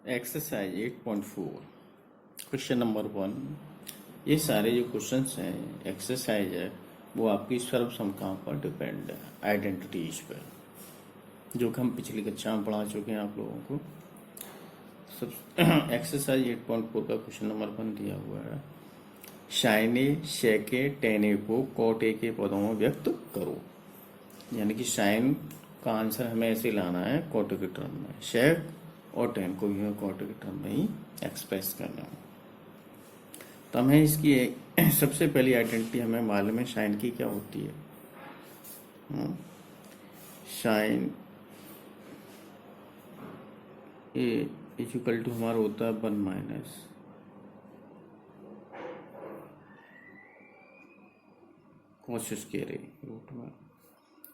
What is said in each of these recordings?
Exercise 8.4 question number 1। ये सारे जो क्वेश्चंस हैं एक्सरसाइज है वो आपकी सर्वसमताओं पर डिपेंड है, आइडेंटिटीज पर, जो कि हम पिछली कक्षा में पढ़ा चुके हैं आप लोगों को। सब एक्सरसाइज 8.4 का क्वेश्चन नंबर 1 दिया हुआ है। शाइने शेके टेने को कोटे के पदों में व्यक्त करो। यानी कि साइन का आंसर हमें ऐसे लाना है कोटे के टर्म में, शेक और टेन को भी हमें कोटे के टर्म में ही एक्सप्रेस करना है। तो हमें इसकी सबसे पहली आइडेंटिटी हमें मालूम है साइन की क्या होती है। साइन ए इक्वल टू हमारा होता है 1 माइनस कोशिश के रे रूट में।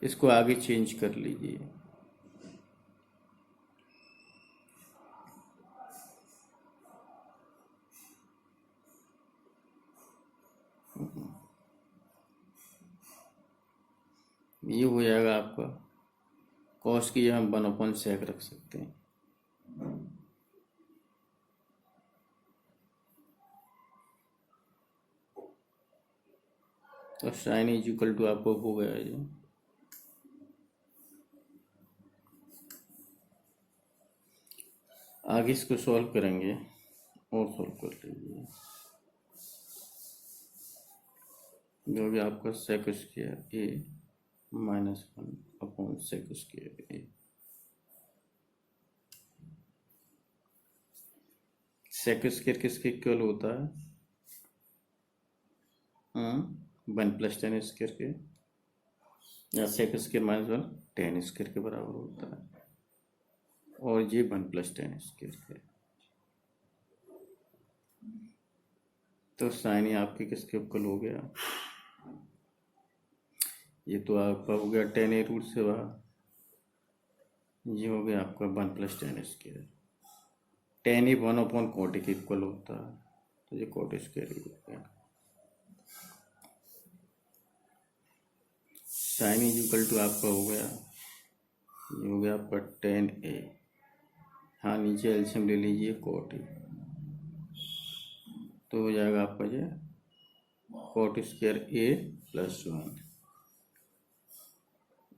इसको आगे चेंज कर लीजिए। ये हो जाएगा आपका कॉस की हम 1/sec रख सकते हैं। तो साइन इज इक्वल टू आपको हो गया ये। आगे इसको सॉल्व करेंगे और सॉल्व कर लीजिए। जो भी आपका सेक स्क्वायर ए -1/sec स्क्वायर ए। सेक स्क्वायर किसके इक्वल होता है? 1 + tan स्क्वायर के, या सेक स्क्वायर -1 tan स्क्वायर के बराबर होता है। और ये 1 + tan स्क्वायर के। तो साइन ये आपके किसके इक्वल हो गया? ये तो आपका हो गया tan a रूट से बाहर। ये हो गया आपका 1 + tan square. tan a 1/cot के इक्वल होता है, तो ये cot स्क्वायर ही हो गया। साइन इज इक्वल टू आपका हो गया, ये हो गया आपका tan a। हाँ, नीचे एलसीएम ले लीजिए cot a, तो हो जाएगा आपका ये cot square a + 1।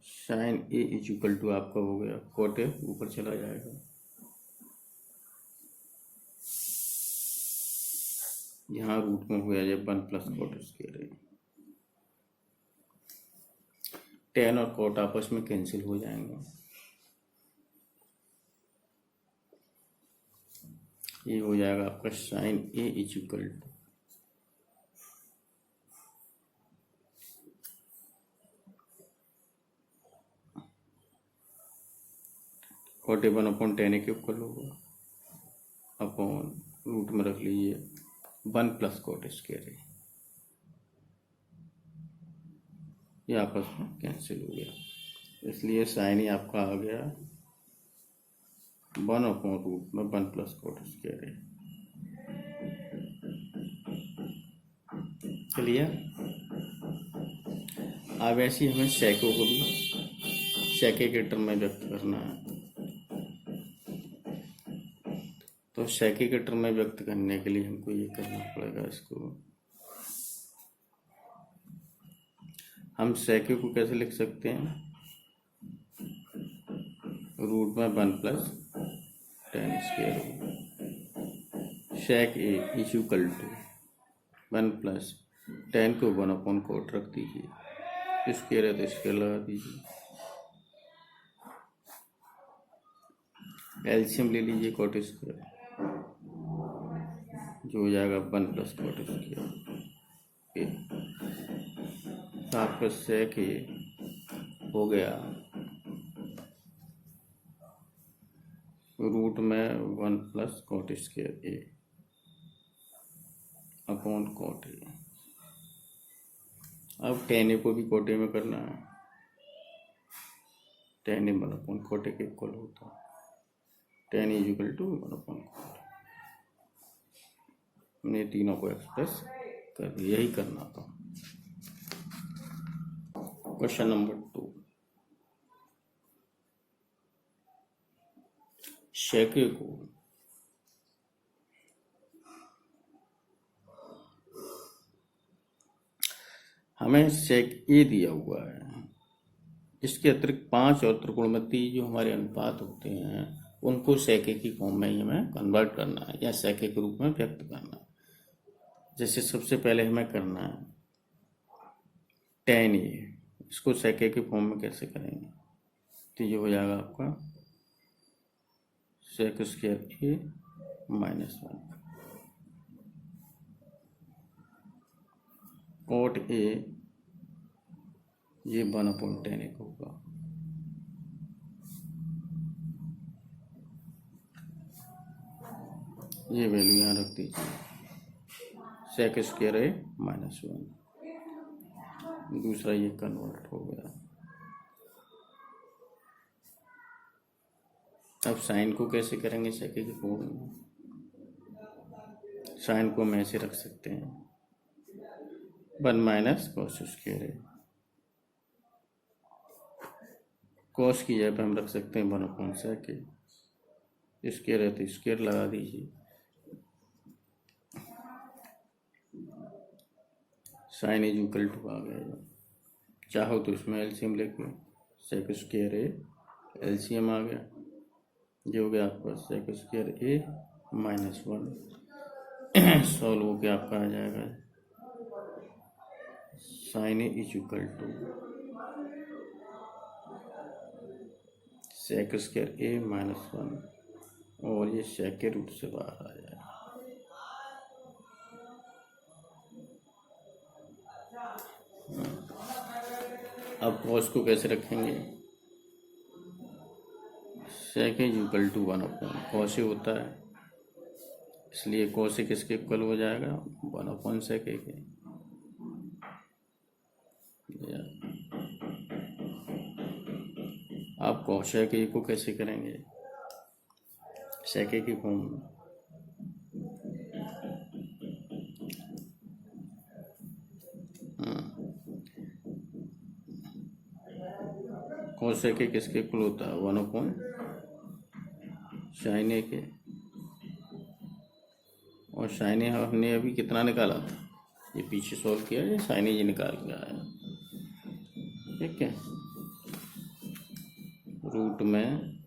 Sine A is equal to आपका हो गया cot a, ऊपर चला जाएगा। यहाँ रूट में हो जाए 1 + cot स्क्वायर a। tan और cot आपस में कैंसिल हो जाएंगे। ये हो जाएगा आपका sine A is equal to cot a 1/tan a के इक्वल होगा, अपॉन रूट में रख लीजिए 1 + cot स्क्वायर a। ये आपस में कैंसिल हो गया, इसलिए साइन ही आपका आ गया 1/रूट में 1 + cot स्क्वायर a। क्लियर? अब ऐसे ही हमें सेको को भी सेके के टर्म में व्यक्त करना है। तो सेके के टर्म में व्यक्त करने के लिए हमको ये करना पड़ेगा। इसको हम सेके को कैसे लिख सकते हैं? रूट में 1 + tan स्क्वायर हो। सेक ए इज इक्वल टू 1 + tan को 1/cot रख दीजिए, स्क्वायर है तो स्क्वायर लगा दीजिए। एलसीएम ले लीजिए cot स्क्वायर, जो हो जाएगा 1 + cot स्क्वायर ए। तो आपका सेक ए हो गया रूट में 1 + cot स्क्वायर ए अपॉन cot ए। अब tan a को भी cot a में करना है। tan a 1/cot a के इक्वल होता है। tan is equal to 1/cot। हमने तीनों को एक्सप्रेस कर दिया, यही करना था। Question number 2। शेके को हमें सेक ए दिया हुआ है। इसके अतिरिक्त 5 और त्रिकोणमितीय जो हमारे अनुपात होते हैं उनको सेके की फॉर्म में ही हमें कन्वर्ट करना है या सेके के रूप में व्यक्त करना है। जैसे सबसे पहले हमें करना है tan ए, इसको सेके के फॉर्म में कैसे करेंगे, तो ये हो जाएगा आपका सेक स्क्वायर ए -1 कॉट ए, ये 1/tan ए होगा। ये वैल्यू यहाँ रख दीजिए, सेक स्क्वायर ए -1। दूसरा ये कन्वर्ट हो गया। अब साइन को कैसे करेंगे सेके के फॉर्म में, साइन को हम ऐसे रख सकते हैं 1 - cos स्क्वायर ए, कॉस की जगह पे हम रख सकते हैं 1/sec ए, स्क्वायर है तो स्क्वायर लगा दीजिए। साइन इज इक्वल टू आ गया, चाहो तो इसमें एलसीएम लेके सेक स्क्वायर ए, एलसीएम आ गया, जो हो गया आपका सेक स्क्वायर ए -1 सॉल्व होके आपका आ जाएगा sine A is equal to sec square A -1 और ये सेक के रूट से बाहर आ जाएगा। अब कॉस को कैसे रखेंगे, सेक इज इक्वल टू 1/cos ए होता है, इसलिए cos ए किसके इक्वल हो जाएगा 1/sec ए के। आप cosec ए को कैसे करेंगे sec ए की फॉर्म में, cosec ए किसके इक्वल होता है 1/sin ए के, और sin ए हमने अभी कितना निकाला था, ये पीछे सॉल्व किया है, sin ए निकाल के आया, ठीक है। रूट में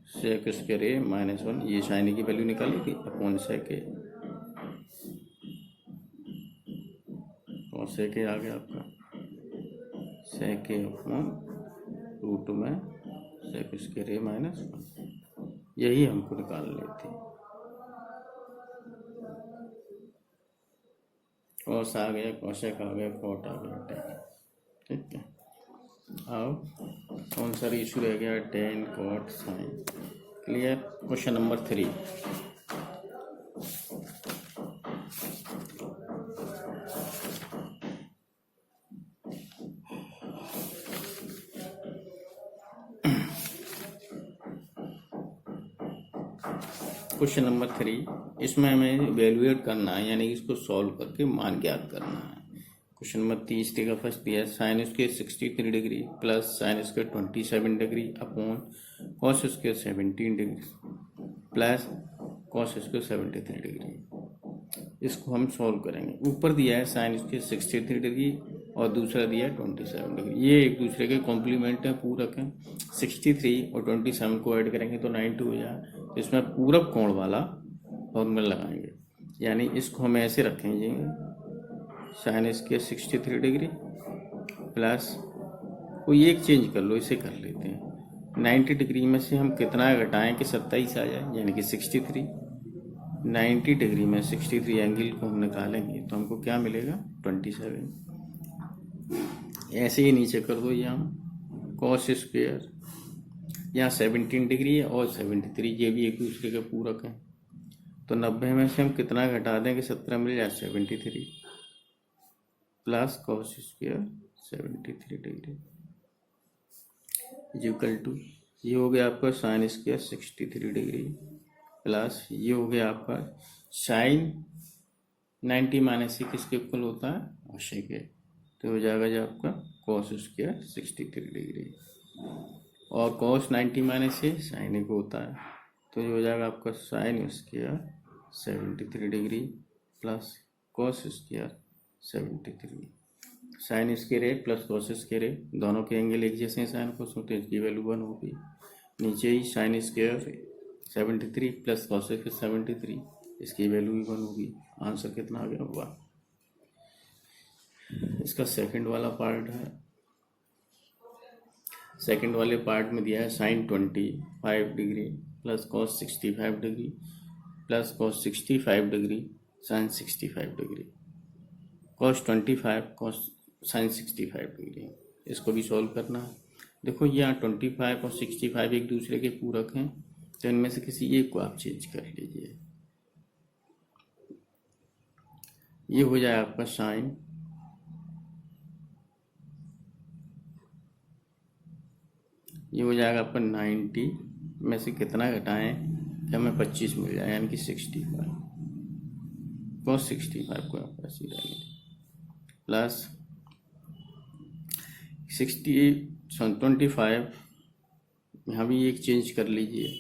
सेक स्क्वायर ए -1, ये sin ए की वैल्यू निकाली थी अपॉन सेक ए, और सेक ए आ गया आपका सेक ए अपॉन रूट में सेक स्क्वायर ए -1, यही हमको निकाल लेते हैं। कॉस आ गया, कॉसेक आ गया, कॉट आ गया, टेन, ठीक है। अब कौन सा इशू रह गया, tan cot sine, clear. Question number 3, question number 3, इसमें हमें इवेलुएट करना है, यानी कि इसको सॉल्व करके मान ज्ञात करना है। क्वेश्चन नंबर 30 का फर्स्ट दिया है sine square 63 degree plus sine square 27 degree upon cos square 17 degree plus cos square 73 degree. इसको हम सॉल्व करेंगे। ऊपर दिया है साइन स्क्वायर 63 डिग्री और दूसरा दिया है 27 डिग्री, ये एक दूसरे के कॉम्प्लीमेंट हैं, पूरक हैं। 63 और 27 को ऐड करेंगे तो 90 हो जाए, तो इसमें पूरक कोण वाला फॉर्मूला लगाएंगे, यानी इसको हम ऐसे रखेंगे साइन स्क्वायर 63 डिग्री प्लस, कोई एक चेंज कर लो, इसे कर लेते हैं 90 डिग्री में से हम कितना घटाएं कि 27 आ जाए, यानी कि 63। 90 डिग्री में 63 एंगल को हम निकालेंगे तो हमको क्या मिलेगा 27। ऐसे ही नीचे कर दो, यहाँ कॉस स्क्वायर, यहाँ 17 डिग्री है और 73, ये भी एक दूसरे के पूरक हैं, तो 90 में से हम कितना घटा दें कि 17 मिल जाए 73 plus cos square 73 degree equal to, ये हो गया आपका साइन स्क्वायर 63 डिग्री प्लस ये हो गया आपका साइन 90 माइनस से किसके इक्वल होता है, अशे के, तो हो जाएगा जो आपका कॉस स्क्वायर 63 डिग्री और कॉस 90 माइनस से साइन एक होता है, तो ये हो जाएगा आपका sine square 73 degree plus cos square 73। Sine square A plus cos square A, दोनों के एंगल एक जैसे हैं साइन कोस, तो इसकी वैल्यू 1 होगी। नीचे ही sine square 73 plus cos square 73, इसकी वैल्यू भी 1 होगी। आंसर कितना आ गया हुआ। इसका सेकंड वाला पार्ट है। सेकंड वाले पार्ट में दिया है sine 25 degree plus cos 65 degree plus cos 65 degree sine 65 degree, cos 25 cos sine 65 degree. इसको भी सॉल्व करना है। देखो यहाँ 25 और 65 एक दूसरे के पूरक हैं, तो इनमें से किसी एक को आप चेंज कर लीजिए। ये हो जाए आपका साइन, ये हो जाएगा आपका 90 में से कितना घटाएं कि हमें 25 मिल जाए, यानी कि 65, कॉस 65 को आप ऐसे रहेंगे प्लस 25, यहाँ भी एक चेंज कर लीजिए।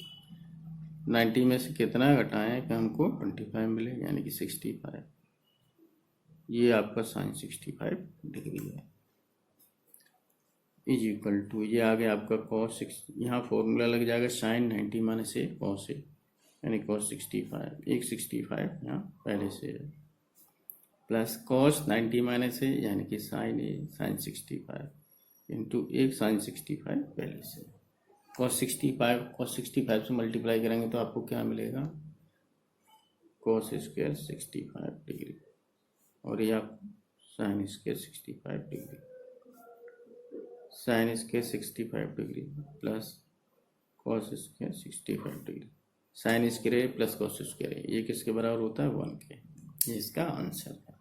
90 में से कितना घटाएं कि हमको 25 मिले, यानी कि 65। ये आपका साइन 65 डिग्री है, इज इक्वल टू, ये आ गया आपका कॉस 6, यहाँ फॉर्मूला लग जाएगा sign 90 minus A cos A, यानी कॉस 65, एक 65 यहाँ पहले से है, प्लस कॉस 90 माइनस ए यानी कि साइन ए साइन 65 इंटू एक साइन 65 पहले से। कॉस 65 से मल्टीप्लाई करेंगे तो आपको क्या मिलेगा, कॉस स्क्वायर 65 डिग्री, और ये आप sine square 65 degree, sine square 65 degree plus cos square 65 degree, sign square plus cos square, ये किसके बराबर होता है, 1 के। ये इसका आंसर है।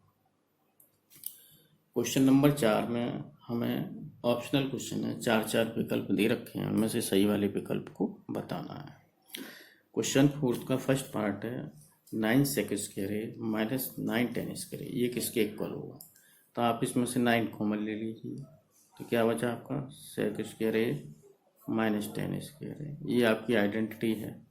क्वेश्चन नंबर 4 में हमें ऑप्शनल क्वेश्चन है, 4 विकल्प दे रखे हैं, उनमें से सही वाले विकल्प को बताना है। क्वेश्चन 4 का फर्स्ट पार्ट है 9 sec square minus 9 tan square, ये किसके इक्वल होगा। तो आप इसमें से 9 कॉमन ले लीजिए, तो क्या बचा आपका सेक स्क्वायर माइनस 10 स्क्वायर, ये आपकी आइडेंटिटी है।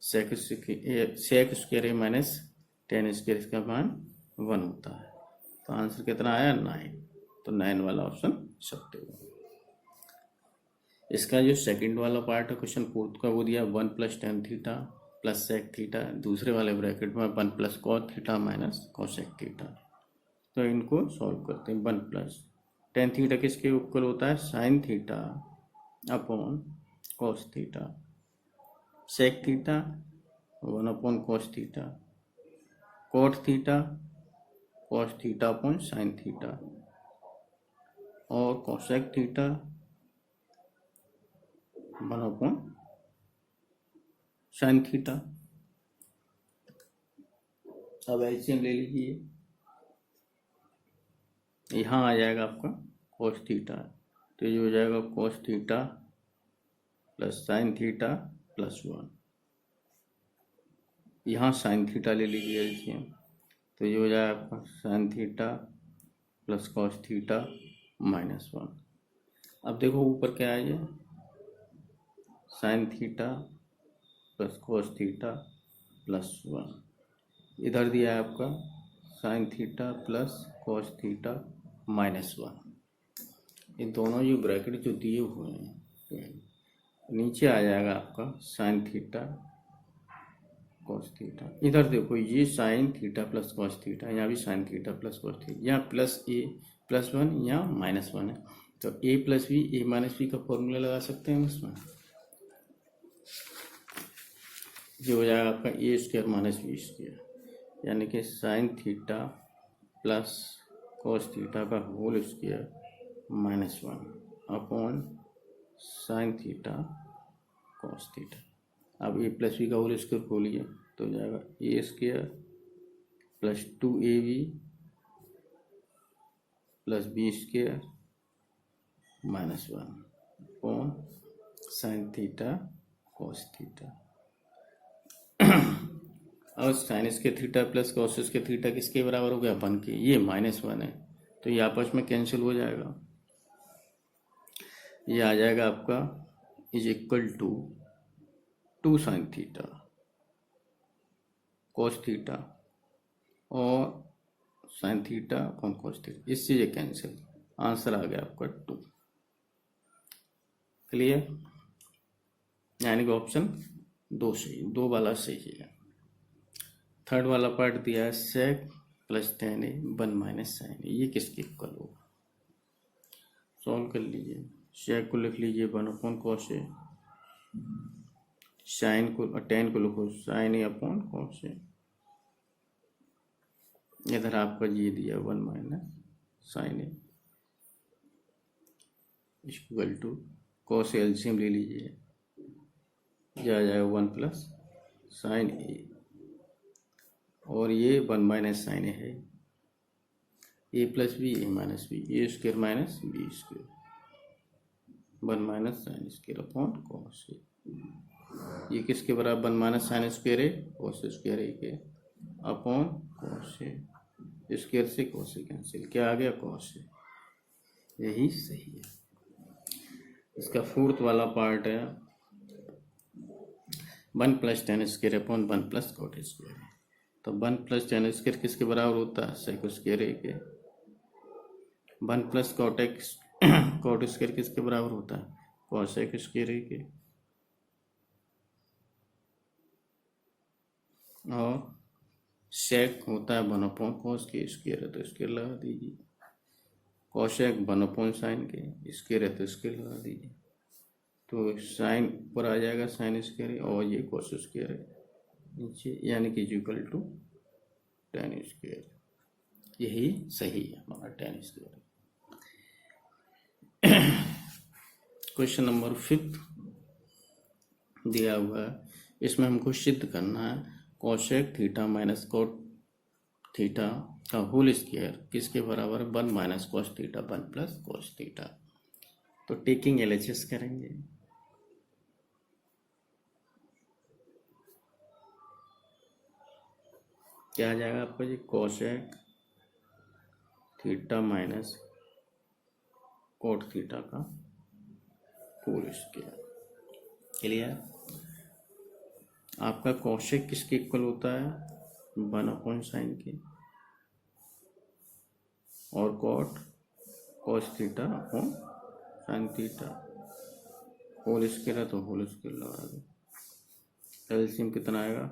सेक स्क्वायर माइनस 10 स्क्वायर, इसका मान 1 होता है। तो आंसर कितना आया, 9। तो 9 वाला ऑप्शन सत्य होगा। इसका जो सेकंड वाला पार्ट है क्वेश्चन 4 का, वो दिया 1 plus tan theta plus sec theta, दूसरे वाले ब्रैकेट में 1 plus cos theta minus cosec theta. तो इनको सॉल्व करते हैं। 1 प्लस टेन थीटा किसके इक्वल होता है, sine theta upon cos theta, sec theta 1 upon cos theta, cot theta cos theta upon sine theta, और cosec theta 1 upon sine theta. अब LCM ले लीजिए, यहाँ आ जाएगा आपका कॉस थीटा, तो ये हो जाएगा cos theta plus sine theta plus 1, यहाँ साइन थीटा ले लीजिए एलसीएम, तो ये हो जाएगा आपका sine theta plus cos theta minus 1। अब देखो ऊपर क्या है, ये sine theta plus cos theta plus 1, इधर दिया है आपका sine theta plus cos theta minus 1। ये दोनों जो ब्रैकेट जो दिए हुए हैं, नीचे आ जाएगा आपका साइन थीटा कॉस थीटा। इधर देखो ये sine theta plus cos theta, यहाँ भी sine theta plus cos theta, यहाँ प्लस ए प्लस 1, यहाँ माइनस 1 है, तो A plus B A minus B का फॉर्मूला लगा सकते हैं इसमें। जो हो जाएगा आपका A square minus B square, यानी कि sine theta plus cos theta का whole square minus 1 upon sine theta cos theta. अब ए प्लस बी का होल स्क्वायर खोलिए तो हो जाएगा A square plus 2ab plus B square minus 1 upon sine theta cos theta. और sine square theta plus cos square theta किसके बराबर हो गया, 1 के, ये माइनस 1 है, तो ये आपस में कैंसिल हो जाएगा। ये आ जाएगा आपका is equal to 2 sine theta cos theta और sine theta upon cos theta, इससे ये कैंसिल, आंसर आ गया आपका 2। क्लियर? यानी कि ऑप्शन 2 सही, 2 वाला सही है। थर्ड वाला पार्ट दिया है sec plus tan a 1 minus sine A, ये किसके इक्वल होगा? सॉल्व कर लीजिए। सेक को लिख लीजिए 1 अपॉन कॉस ए, साइन को tan को लिखो sine A upon cos A, इधर आपका ये दिया 1 minus sine A equal to cos LCM ले लीजिए, यह आ जाएगा 1 प्लस साइन ए, और ये 1 माइनस साइन ए है, A plus B A minus B, A square minus B square, 1 minus sine square upon cos A, ये किसके बराबर? 1 minus sine square A cos square A के अपॉन कॉस ए, स्क्वायर से cos A cancel, क्या आ गया? Cos A. यही सही है। इसका फोर्थ वाला पार्ट है 1 plus tan square upon 1 plus cot square, तो 1 प्लस tan स्क्वायर किसके बराबर होता है? सेक स्क्वायर ए के। 1 प्लस कॉट स्क्वायर किसके बराबर होता है? कॉसेक स्क्वायर ए के। और सेक होता है 1 अपॉन कॉस के स्क्वायर है तो स्क्वायर लगा दीजिए, कॉसेक 1 अपॉन साइन के स्क्वायर है तो स्क्वायर लगा दीजिए, तो साइन ऊपर आ जाएगा साइन स्क्वायर और ये कॉस स्क्वायर है नीचे, यानी कि इक्वल टू tan स्क्वायर। यही सही है हमारा tan स्क्वायर। क्वेश्चन नंबर 5 दिया हुआ है, इसमें हमको सिद्ध करना है cosec theta minus cot theta का होल स्क्वायर किसके बराबर? 1 minus cos theta 1 plus cos theta. तो टेकिंग एलएचएस करेंगे। क्या आ जाएगा आपका जी? Cosec theta minus cot theta का होल स्क्वायर। क्लियर? आपका कॉसेक किसके इक्वल होता है? 1 अपॉन साइन के, और cot cos theta upon sine theta, whole square है तो होल स्क्वायर लगा दो। एलसीएम कितना आएगा?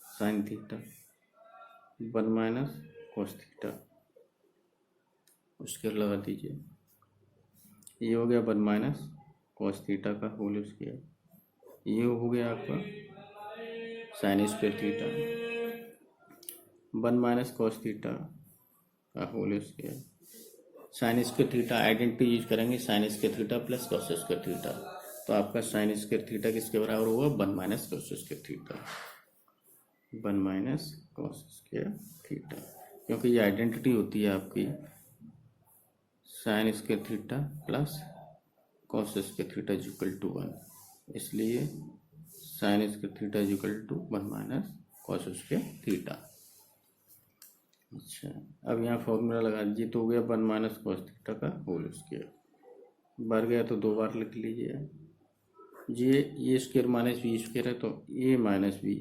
Sine theta 1 minus cos theta, square लगा दीजिए, ये हो गया 1 माइनस कॉस थीटा का होल स्क्वायर, ये हो गया आपका sine square theta, 1 minus cos theta का whole square, sine square theta identity use करेंगे, sine square theta plus cos square theta, तो आपका साइन स्क्वायर थीटा किसके बराबर होगा? 1 minus cos square theta, 1 minus cos square theta, क्योंकि ये identity होती है आपकी sine square theta plus cos square theta equal to 1, इसलिए sine square theta equal to 1 minus cos square theta. अच्छा, अब यहाँ फॉर्मूला लगा दीजिए, तो हो गया 1 माइनस कॉस थीटा का होल स्क्वायर, बढ़ गया तो 2 बार लिख लीजिए, ये स्क्वायर माइनस बी स्क्वायर है तो ए माइनस बी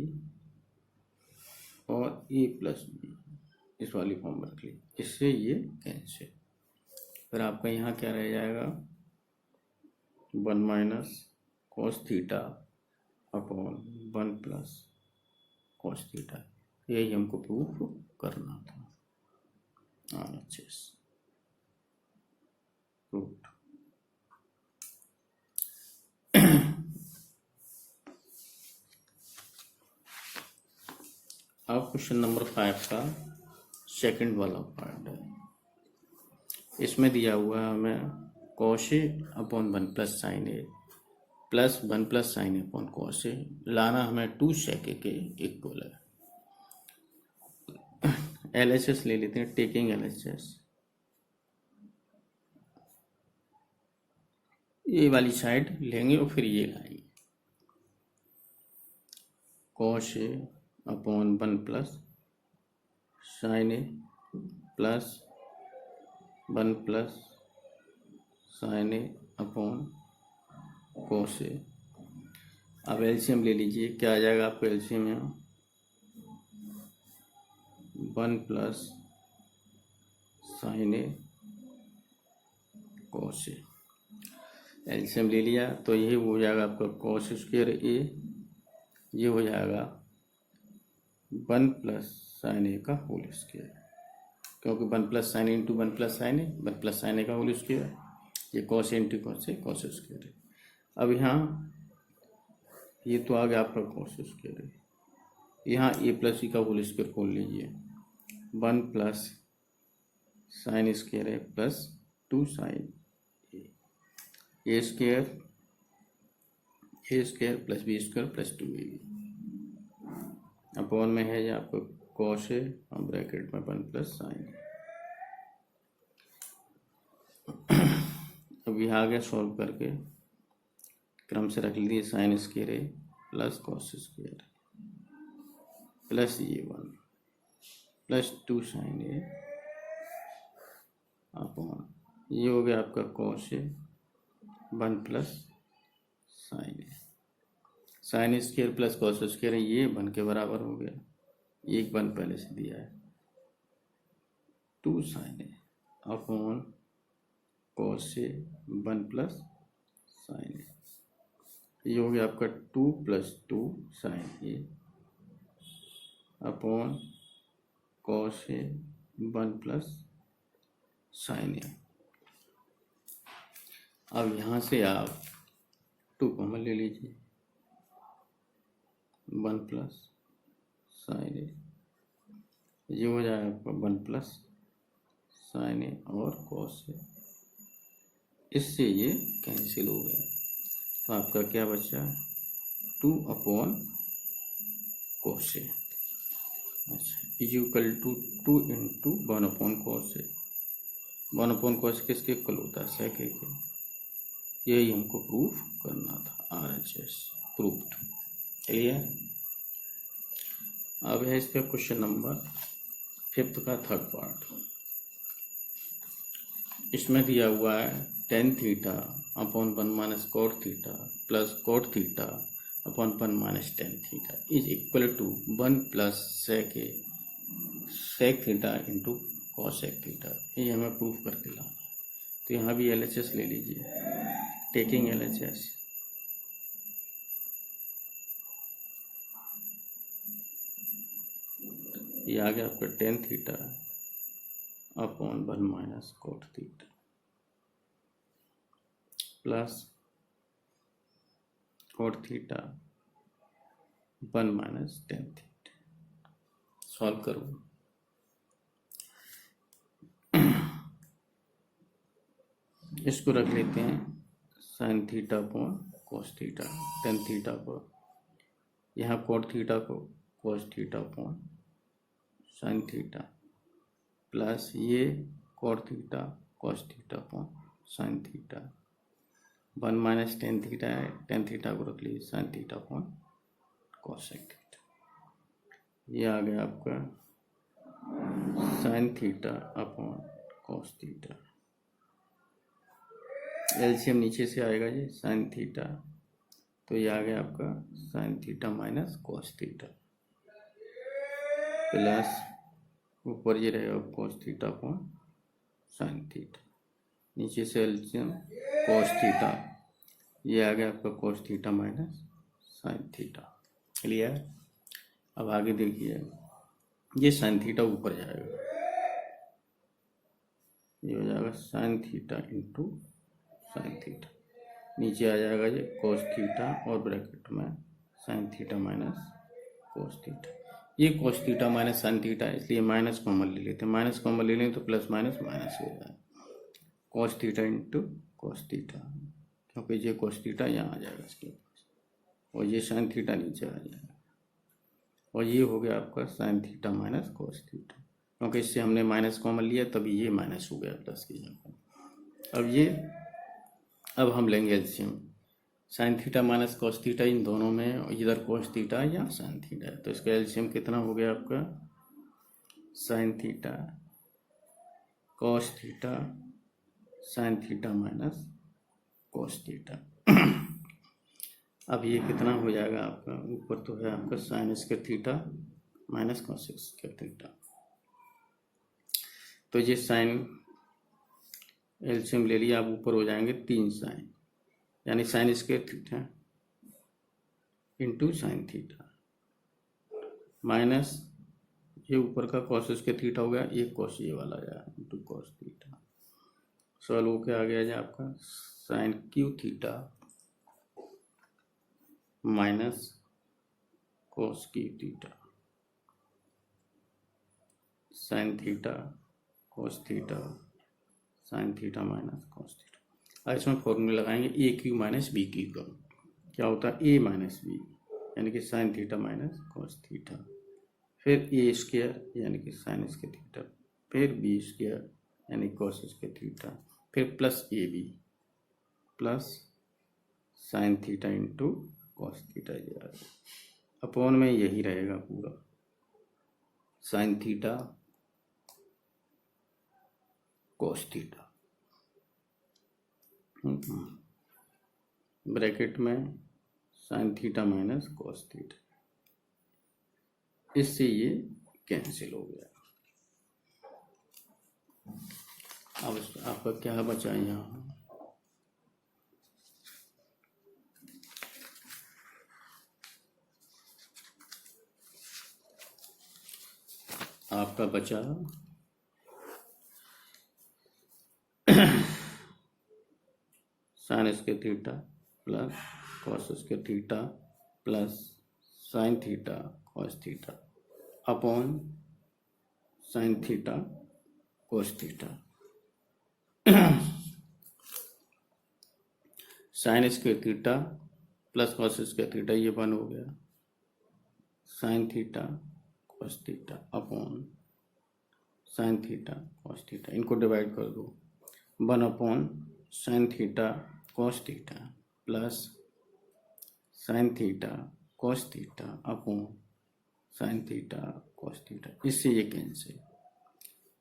और ए प्लस बी, इस वाली फॉर्म रख लीजिए, इससे ये कैंसिल, फिर आपका यहाँ क्या रह जाएगा? 1 minus cos theta upon 1 plus cos theta, यही हमको प्रूफ करना था। RHS proof. अब क्वेश्चन नंबर 5 का सेकंड वाला पार्ट है, इसमें दिया हुआ है हमें cos A upon 1 plus sine A plus 1 plus sine A upon cos ए, लाना हमें 2 सेक ए के इक्वल है। एलएचएस ले लेते हैं, टेकिंग एलएचएस, ये वाली साइड लेंगे और फिर ये लाएंगे, cos A upon 1 plus sine A plus 1 plus sine A upon cos A. अब एलसीएम ले लीजिए, क्या आ जाएगा आपका एलसीएम? यहाँ 1 plus sine A cos A. LCM ले लिया तो ये हो जाएगा आपका कॉस स्क्वायर ए, ये हो जाएगा 1 प्लस साइन ए का होल स्क्वायर, क्योंकि 1 plus sine into 1 plus sine A, 1 plus sine A का होल स्क्वायर, ये cos A into cos A cos square है। अब यहाँ ये तो आ गया आपका कॉस स्क्वायर है, यहाँ ए प्लस ई का होल स्क्वायर खोल लीजिए, 1 प्लस साइन स्क्वायर है plus 2 sine A square plus B square plus 2ab upon में है ये आपको कॉस ए और ब्रैकेट में 1 प्लस साइन। अब यह आ गया सॉल्व करके क्रम से रख लीजिए, sign square A plus cos square plus ये 1 प्लस 2 साइन ए अपॉन ये हो गया आपका cos A 1 plus sine A, sine square plus cos square है, ये 1 के बराबर हो गया, एक 1 पहले से दिया है, 2 sine A upon cos A 1 plus sine A, ये हो गया आपका 2 plus 2 sine A upon cos A 1 plus sine ए। अब यहाँ से आप 2 कॉमन ले लीजिए, 1 प्लस साइन ए, ये हो जाएगा आपका 1 प्लस साइन ए और कॉस ए, इससे ये कैंसिल हो गया, तो आपका क्या बचा 2 अपॉन कॉस ए, अच्छा is equal to 2 into 1 upon cos A, 1 upon cos किसके इक्वल होता है सेक ए के, यही हमको प्रूफ करना था, RHS प्रूफ्ड। क्लियर। अब है इसका क्वेश्चन नंबर 5 का 3rd पार्ट। इसमें दिया हुआ है tan theta upon 1 minus cot theta plus cot theta upon 1 minus tan theta is equal to 1 plus sec theta into cosec theta, ये हमें प्रूफ करके लाना। तो यहाँ भी LHS ले लीजिए, टेकिंग LHS, ये आ गया आपका tan theta upon 1 minus cot theta plus cot theta 1 minus tan theta. Solve करो, इसको रख लेते हैं sine theta upon cos theta, tan theta पर, यहाँ कॉट थीटा को cos theta upon sine theta plus ये cot theta cos theta upon sine theta, 1 minus tan theta है, टेन थीटा को रख लीजिए sine theta upon cosec theta, ये आ गया आपका sine theta upon cos theta, LCM नीचे से आएगा जी साइन थीटा, तो ये आ गया आपका sine theta minus cos theta plus ऊपर ये रहेगा cos theta upon sine theta, नीचे से एलसीएम कॉस थीटा, ये आ गया आपका cos theta minus sine theta. Clear. अब आगे देखिए, ये साइन थीटा ऊपर जाएगा, ये हो जाएगा sine theta into sine theta, नीचे आ जाएगा ये कॉस थीटा और ब्रैकेट में sine theta minus cos theta, ये cos theta minus sine theta है, इसलिए माइनस कॉमन ले लेते हैं, माइनस कॉमन ले लें तो प्लस माइनस माइनस हो जाएगा, cos theta into cos theta, क्योंकि ये कॉस थीटा यहाँ आ जाएगा इसके पास, और ये साइन थीटा नीचे आ जाएगा, और ये हो गया आपका sine theta minus cos theta, क्योंकि इससे हमने माइनस कॉमन लिया तभी ये माइनस हो गया प्लस की जगह। अब हम लेंगे LCM, sine theta minus cos theta इन दोनों में, इधर कॉस थीटा या साइन थीटा है, तो इसका एलसीएम कितना हो गया आपका sine theta cos theta sine theta minus cos theta. अब ये कितना हो जाएगा आपका, ऊपर तो है आपका sine square theta minus cos square theta, तो ये साइन एलसीएम ले लिया, आप ऊपर हो जाएंगे 3 साइन, यानी sign square theta into sine theta minus ये ऊपर का कॉस स्क्वायर थीटा हो गया, एक कॉस ये वाला जाएगा इंटू कॉस थीटा। सॉल्व होके आ गया जाए आपका sine cube theta minus cos cube theta sine theta cos theta sine theta minus cos theta. अब इसमें फॉर्मूला लगाएंगे A cube minus B cube का, क्या होता है ए माइनस बी यानी कि sine theta minus cos theta, फिर ए स्क्वायर यानी कि साइन स्क्वायर थीटा, फिर बी स्क्वायर यानी कॉस स्क्वायर थीटा, फिर plus A B plus sine theta into cos theta जाएगा, अपॉन में यही रहेगा पूरा sine theta cos theta, bracket में sine theta minus cos theta, इससे ये कैंसिल हो गया। अब आपका क्या बचा यहाँ, आपका बचा sign square theta plus cos square theta plus sine theta cos theta upon sine theta cos theta. Sign square theta plus cos square theta ये 1 हो गया, sign theta cos theta upon sine theta cos theta, इनको divide कर दो, 1 upon sine theta cos theta plus sine theta cos theta upon sine theta cos theta, इससे ये cancel.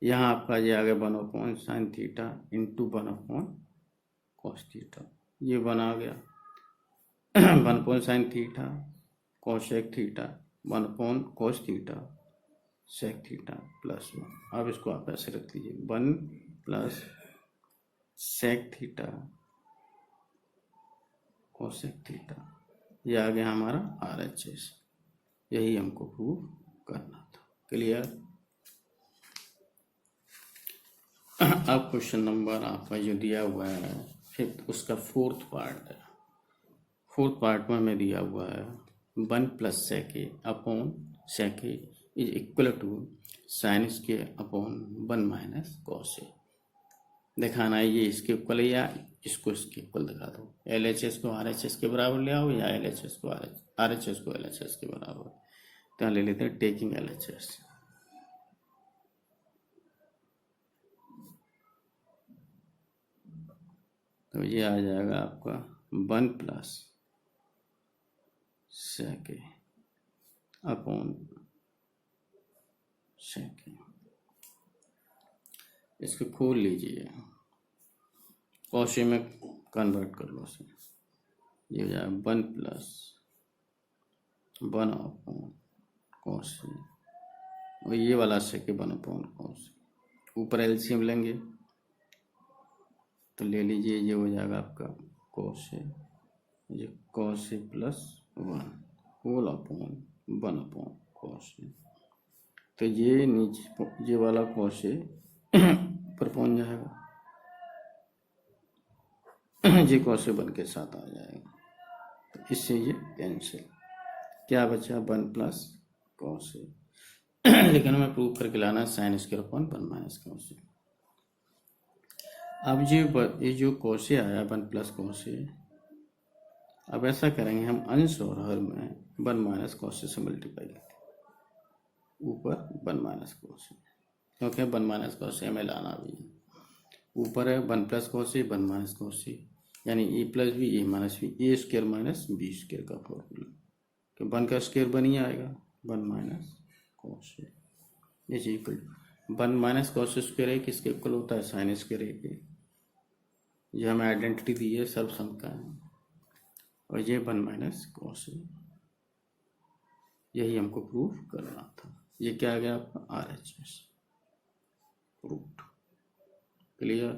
यहाँ आपका ये आ गया 1 upon sine theta into 1 upon cos theta, ये 1 आ गया, 1 upon sine theta cosec theta 1 upon cos theta sec theta plus 1। अब इसको आप ऐसे रख लीजिए 1 plus sec theta cosec theta, ये आ गया हमारा RHS। यही हमको प्रूव करना था। क्लियर। अब क्वेश्चन नंबर आपका जो दिया हुआ है फिर उसका फोर्थ पार्ट है। फोर्थ पार्ट में हमें दिया हुआ है 1 plus sec upon sec is equal to sine square upon 1 minus cos A. दिखाना है ये इसके इक्वल है या इसको इसके इक्वल दिखा दो। LHS को RHS के बराबर ले आओ या LHS को RHS को LHS के बराबर। तो यहाँ ले लेते हैं टेकिंग LHS। तो ये आ जाएगा आपका 1 प्लस सेक अपॉन सेक। इसको खोल लीजिए, कॉस में कन्वर्ट कर लो इसे, ये हो जाए 1 प्लस 1 अपॉन कॉस, और ये वाला सेक 1 अपॉन कॉस। ऊपर एलसीएम लेंगे तो ले लीजिए, ये हो जाएगा आपका कॉस ए, ये cos A plus 1 whole upon 1 upon cos A. तो ये नीचे ये वाला कॉस ए पर पहुंच जाएगा, ये कॉस ए 1 के साथ आ जाएगा, तो इससे ये कैंसिल। क्या बचा 1 प्लस कॉस ए, लेकिन हमें प्रूव करके लाना sine square upon 1 minus cos A. अब ये जो कॉस ए आया 1 प्लस कॉस ए, अब ऐसा करेंगे हम अंश और हर में 1 माइनस कॉस ए से मल्टीप्लाई करते, ऊपर 1 माइनस कॉस ए, क्योंकि 1 माइनस कॉस ए हमें लाना भी है। ऊपर है 1 plus cos A 1 minus cos A, यानी A plus B A minus B, A square minus B square का फॉर्मूला, तो 1 का स्क्वायर 1 ही आएगा, 1 minus cos A is equal 1 minus cos square A किसके इक्वल होता है, साइन स्क्वायर ए के। ये हमें आइडेंटिटी दी है सर्वसम का है, और ये 1 माइनस कॉस ए, यही हमको प्रूफ करना था। ये क्या आ गया आपका RHS प्रूफ। क्लियर।